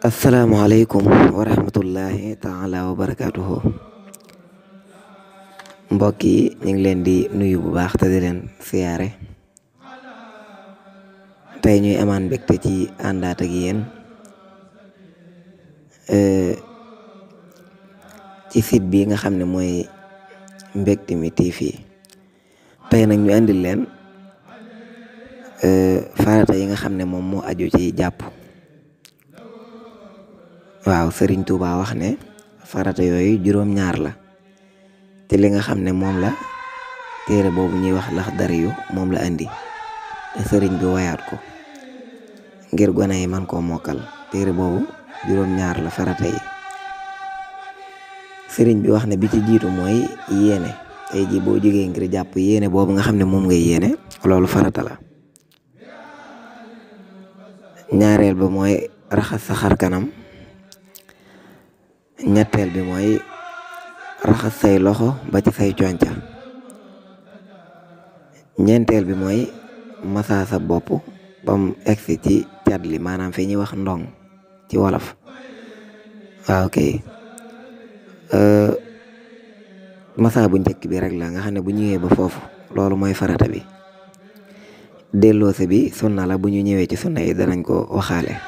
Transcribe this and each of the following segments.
Assalamualaikum warahmatullahi taala wabarakatuh. Mbokk yi ñu ngi leen di nuyu bu baax te di leen siyaare. tey ñuy amaan mbégte ci àndaat ak yéen ci site bi nga xam ne mooy Mbectemi TV. tey nag ñu andil leen farata yi nga xam ne moom moo aju ci jàpp. waaw Serigne Touba wax ne farata yooyu juróom-ñaar la te li nga xam ne moom la téere boobu ñuy wax Laxdari yu moom la andi te Serigne bi wayaat ko ngir gone yi man koo mokkal. téere boobu juróom-ñaar la farata yi. Serigne bi wax ne bi ci jiitu mooy yéene. tey ji boo jógee ngir jàpp yéene boobu nga xam ne moom ngay yéene loolu farata la. ñaareel ba mooy raxas sa xar kanam. ñetteel bi mooy raxas say loxo ba ci say conca. ñeenteel bi mooy masaa sa bopp bam egsi ci cat li maanaam fi ñuy wax ndong ci wolof. waaw kay masaa bu njëkk bi rek la nga xam ne bu ñëwee ba foofu loolu mooy farata bi. delloose bi sunna la bu ñu ñëwee ci sunna yi danañ ko waxaale.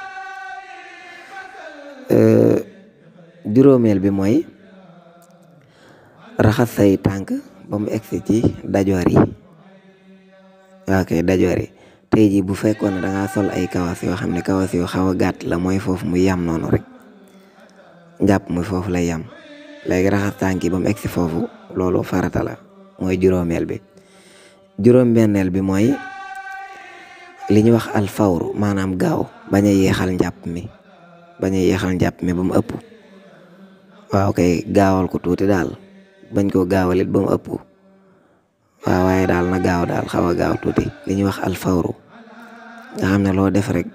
juróomeel bi mooy raxas say tànk ba mu egsi ci dajoor yi. waaw kay dajoor yi. tey ji bu fekkoon ne dangaa sol ay kawas yoo xam ne kawas yu xaw a gàtt la mooy foofu muy yam noonu rek njàpp muy foofu lay yam. léegi raxas tànk yi ba mu egsi foofu loolu farata la mooy juróomeel bi. juróom-benneel bi mooy li ñuy wax alfawru maanaam gaaw bañ a yeexal njàpp mi ba mu ëpp. waaw kay gaawal ko tuuti daal bañ koo gaawalit ba mu ëpp. waaw waaye daal na gaaw daal xaw a gaaw tuuti li ñuy wax alfawru nga xam ne loo def rek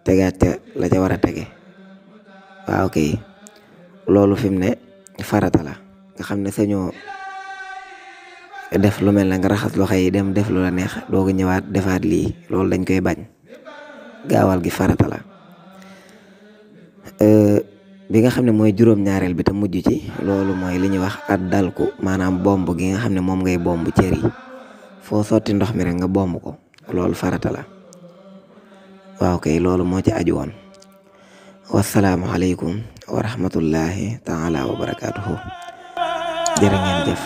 tegaat ca la ca war a tege. waaw kay loolu fi mu ne farata la nga xam ne sañoo def lu mel ne nga raxas loxo yi dem def lu la neex dooga ñëwaat defaat lii loolu dañ koy bañ. gaawal gi farata la. bi nga xam ne mooy juróom-ñaareel bi te mujj ci loolu mooy li ñuy wax at dalku maanaam bomb gi nga xam ne moom ngay bomb cër yi foo sotti ndox mi rek nga bomb ko loolu farata la. waaw kay loolu moo ci aju woon. wasalaamu aleykum wa rahmatullahi taala wa barakaatuhu. jërë ngeen jëf.